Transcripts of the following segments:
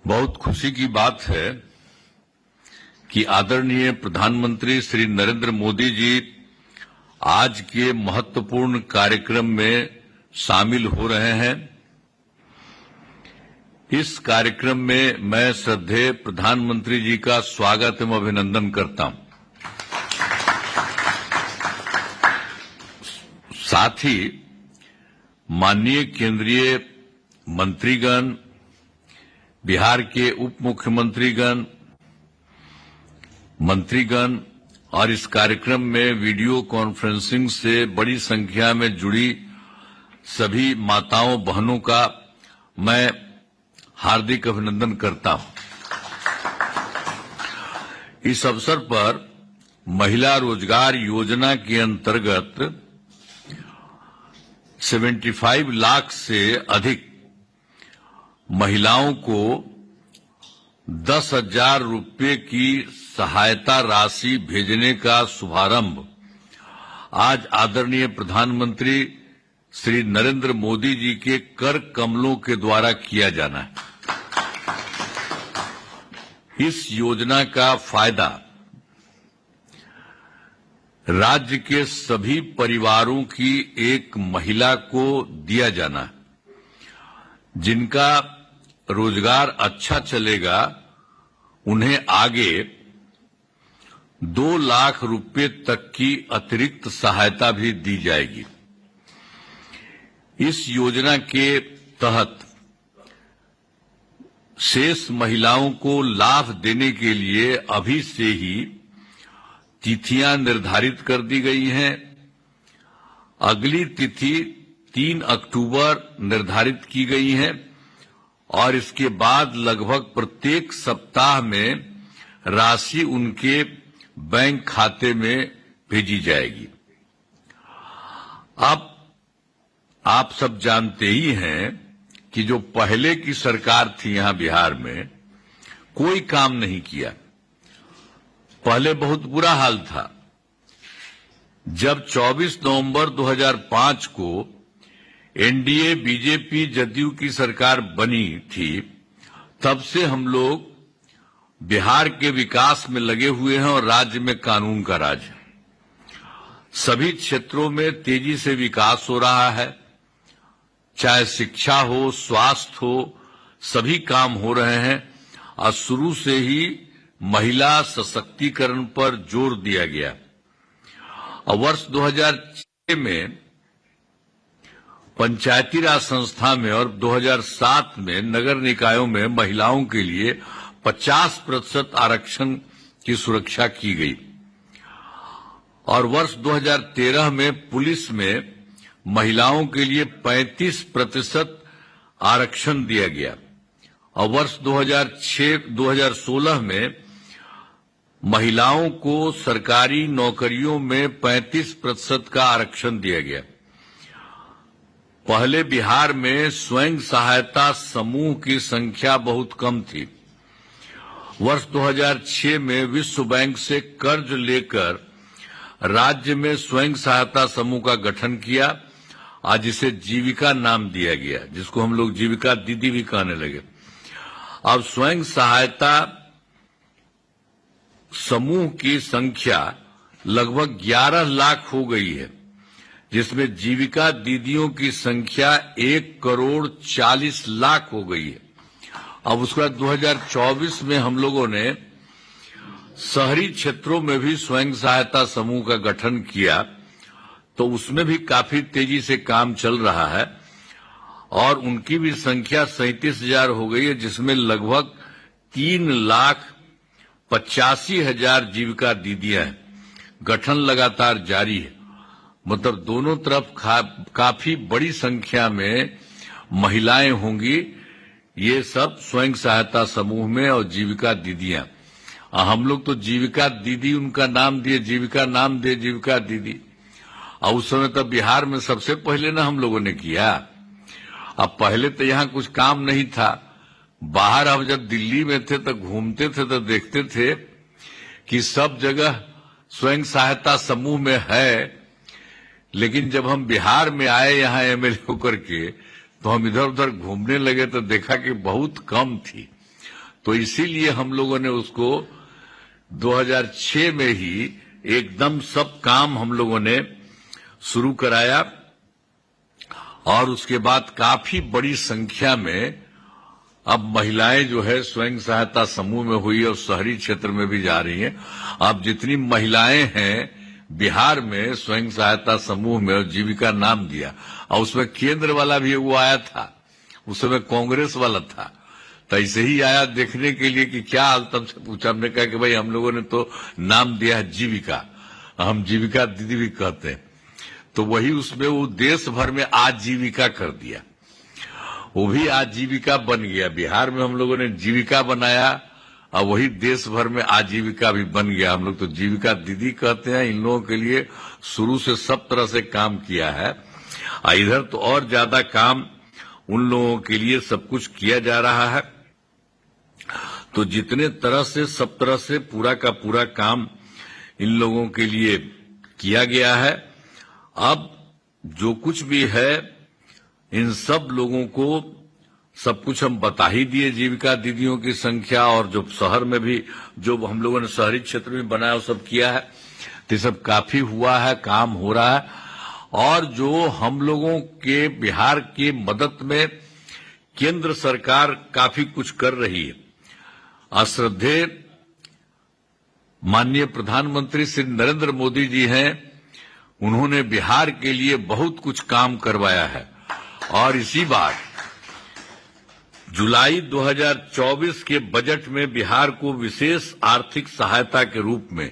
बहुत खुशी की बात है कि आदरणीय प्रधानमंत्री श्री नरेंद्र मोदी जी आज के महत्वपूर्ण कार्यक्रम में शामिल हो रहे हैं। इस कार्यक्रम में मैं श्रद्धेय प्रधानमंत्री जी का स्वागत एवं अभिनंदन करता हूं। साथ ही माननीय केंद्रीय मंत्रीगण, बिहार के उप मुख्यमंत्रीगण, मंत्रीगण और इस कार्यक्रम में वीडियो कॉन्फ्रेंसिंग से बड़ी संख्या में जुड़ी सभी माताओं बहनों का मैं हार्दिक अभिनंदन करता हूं। इस अवसर पर महिला रोजगार योजना के अंतर्गत 75 लाख से अधिक महिलाओं को 10,000 रुपये की सहायता राशि भेजने का शुभारंभ आज आदरणीय प्रधानमंत्री श्री नरेंद्र मोदी जी के कर कमलों के द्वारा किया जाना है। इस योजना का फायदा राज्य के सभी परिवारों की एक महिला को दिया जाना है, जिनका रोजगार अच्छा चलेगा। उन्हें आगे 2 लाख रुपए तक की अतिरिक्त सहायता भी दी जाएगी। इस योजना के तहत शेष महिलाओं को लाभ देने के लिए अभी से ही तिथियां निर्धारित कर दी गई हैं। अगली तिथि 3 अक्टूबर निर्धारित की गई है और इसके बाद लगभग प्रत्येक सप्ताह में राशि उनके बैंक खाते में भेजी जाएगी। अब आप सब जानते ही हैं कि जो पहले की सरकार थी यहां बिहार में, कोई काम नहीं किया। पहले बहुत बुरा हाल था। जब 24 नवंबर 2005 को एनडीए बीजेपी जदयू की सरकार बनी थी, तब से हम लोग बिहार के विकास में लगे हुए हैं और राज्य में कानून का राज है। सभी क्षेत्रों में तेजी से विकास हो रहा है, चाहे शिक्षा हो, स्वास्थ्य हो, सभी काम हो रहे हैं और शुरू से ही महिला सशक्तिकरण पर जोर दिया गया। और वर्ष 2006 में पंचायती राज संस्था में और 2007 में नगर निकायों में महिलाओं के लिए 50% आरक्षण की सुरक्षा की गई और वर्ष 2013 में पुलिस में महिलाओं के लिए 35% आरक्षण दिया गया और वर्ष 2016 में महिलाओं को सरकारी नौकरियों में 35% का आरक्षण दिया गया। पहले बिहार में स्वयं सहायता समूह की संख्या बहुत कम थी। वर्ष 2006 में विश्व बैंक से कर्ज लेकर राज्य में स्वयं सहायता समूह का गठन किया। आज इसे जीविका नाम दिया गया, जिसको हम लोग जीविका दीदी भी कहने लगे। अब स्वयं सहायता समूह की संख्या लगभग 11 लाख हो गई है, जिसमें जीविका दीदियों की संख्या 1,40,00,000 हो गई है। अब उसके बाद 2024 में हम लोगों ने शहरी क्षेत्रों में भी स्वयं सहायता समूह का गठन किया, तो उसमें भी काफी तेजी से काम चल रहा है और उनकी भी संख्या 37,000 हो गई है, जिसमें लगभग 3,85,000 जीविका दीदियां हैं। गठन लगातार जारी है, मतलब दोनों तरफ काफी बड़ी संख्या में महिलाएं होंगी। ये सब स्वयं सहायता समूह में और जीविका दीदियां। हम लोग तो जीविका दीदी उनका नाम दिए, जीविका नाम दे जीविका दीदी। और उस समय तक बिहार में सबसे पहले ना हम लोगों ने किया। अब पहले तो यहाँ कुछ काम नहीं था। बाहर अब जब दिल्ली में थे तो घूमते थे तो देखते थे कि सब जगह स्वयं सहायता समूह में है, लेकिन जब हम बिहार में आए यहाँ एमएलए होकर के, तो हम इधर उधर घूमने लगे तो देखा कि बहुत कम थी। तो इसीलिए हम लोगों ने उसको 2006 में ही एकदम सब काम हम लोगों ने शुरू कराया और उसके बाद काफी बड़ी संख्या में अब महिलाएं जो है स्वयं सहायता समूह में हुई और शहरी क्षेत्र में भी जा रही हैं। अब जितनी महिलाएं हैं बिहार में स्वयं सहायता समूह में, और जीविका नाम दिया, और उसमें केंद्र वाला भी वो आया था, उस समय कांग्रेस वाला था, तो ऐसे ही आया देखने के लिए कि क्या हाल। तब से पूछा, हमने कहा कि भाई हम लोगों ने तो नाम दिया है जीविका, हम जीविका दीदी भी कहते हैं, तो वही उसमें वो देश भर में आजीविका कर दिया, वो भी आजीविका बन गया। बिहार में हम लोगों ने जीविका बनाया और वही देश भर में आजीविका भी बन गया। हम लोग तो जीविका दीदी कहते हैं। इन लोगों के लिए शुरू से सब तरह से काम किया है। इधर तो और ज्यादा काम उन लोगों के लिए सब कुछ किया जा रहा है। तो जितने तरह से सब तरह से पूरा का पूरा काम इन लोगों के लिए किया गया है। अब जो कुछ भी है इन सब लोगों को सब कुछ हम बता ही दिए। जीविका दीदियों की संख्या और जो शहर में भी जो हम लोगों ने शहरी क्षेत्र में बनाया वो सब किया है, तो सब काफी हुआ है, काम हो रहा है। और जो हम लोगों के बिहार की मदद में केंद्र सरकार काफी कुछ कर रही है। श्रद्धेय माननीय प्रधानमंत्री श्री नरेंद्र मोदी जी हैं, उन्होंने बिहार के लिए बहुत कुछ काम करवाया है। और इसी बार जुलाई 2024 के बजट में बिहार को विशेष आर्थिक सहायता के रूप में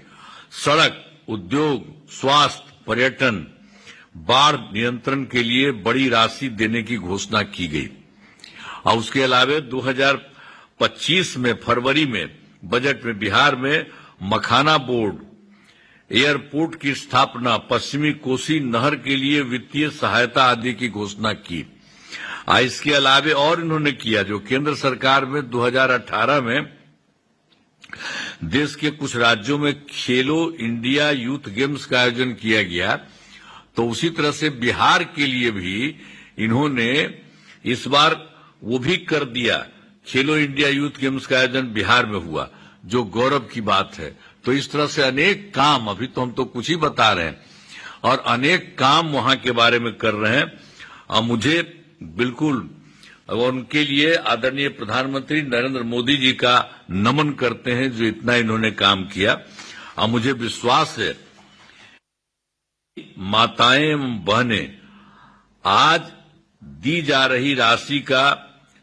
सड़क, उद्योग, स्वास्थ्य, पर्यटन, बाढ़ नियंत्रण के लिए बड़ी राशि देने की घोषणा की गई। और उसके अलावा 2025 में फरवरी में बजट में बिहार में मखाना बोर्ड, एयरपोर्ट की स्थापना, पश्चिमी कोसी नहर के लिए वित्तीय सहायता आदि की घोषणा की। इसके अलावा और इन्होंने किया जो केंद्र सरकार में 2018 में देश के कुछ राज्यों में खेलो इंडिया यूथ गेम्स का आयोजन किया गया, तो उसी तरह से बिहार के लिए भी इन्होंने इस बार वो भी कर दिया। खेलो इंडिया यूथ गेम्स का आयोजन बिहार में हुआ, जो गौरव की बात है। तो इस तरह से अनेक काम, अभी तो हम तो कुछ ही बता रहे हैं, और अनेक काम वहां के बारे में कर रहे हैं। और मुझे बिल्कुल उनके लिए आदरणीय प्रधानमंत्री नरेंद्र मोदी जी का नमन करते हैं जो इतना इन्होंने काम किया। और मुझे विश्वास है माताएं एवं बहनें आज दी जा रही राशि का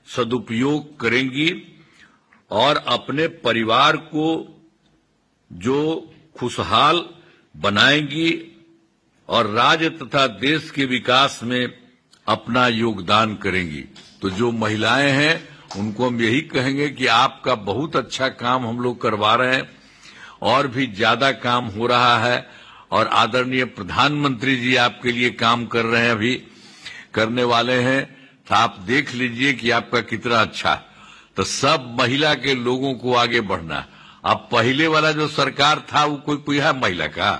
सदुपयोग करेंगी और अपने परिवार को जो खुशहाल बनाएंगी और राज्य तथा देश के विकास में अपना योगदान करेंगी। तो जो महिलाएं हैं उनको हम यही कहेंगे कि आपका बहुत अच्छा काम हम लोग करवा रहे हैं, और भी ज्यादा काम हो रहा है। और आदरणीय प्रधानमंत्री जी आपके लिए काम कर रहे हैं, अभी करने वाले हैं, तो आप देख लीजिए कि आपका कितना अच्छा है। तो सब महिला के लोगों को आगे बढ़ना। अब पहले वाला जो सरकार था वो कोई है महिला का?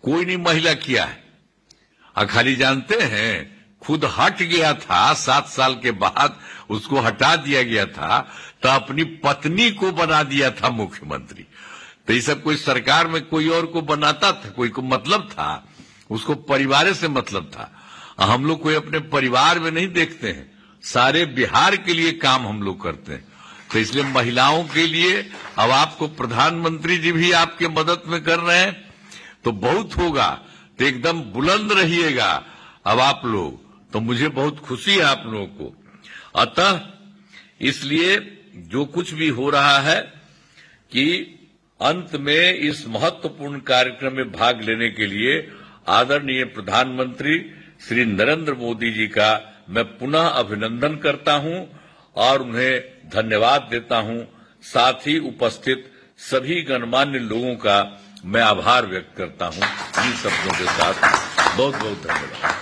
कोई नहीं महिला किया है। खाली जानते हैं खुद हट गया था, 7 साल के बाद उसको हटा दिया गया था, तो अपनी पत्नी को बना दिया था मुख्यमंत्री। तो ये सब कोई सरकार में कोई और को बनाता था, कोई को मतलब था, उसको परिवार से मतलब था। हम लोग कोई अपने परिवार में नहीं देखते हैं, सारे बिहार के लिए काम हम लोग करते हैं। तो इसलिए महिलाओं के लिए अब आपको प्रधानमंत्री जी भी आपके मदद में कर रहे हैं, तो बहुत होगा। तो एकदम बुलंद रहिएगा अब आप लोग। तो मुझे बहुत खुशी है आप लोगों को। अतः इसलिए जो कुछ भी हो रहा है कि अंत में इस महत्वपूर्ण कार्यक्रम में भाग लेने के लिए आदरणीय प्रधानमंत्री श्री नरेंद्र मोदी जी का मैं पुनः अभिनंदन करता हूं और उन्हें धन्यवाद देता हूं। साथ ही उपस्थित सभी गणमान्य लोगों का मैं आभार व्यक्त करता हूं। इन शब्दों के साथ बहुत बहुत धन्यवाद।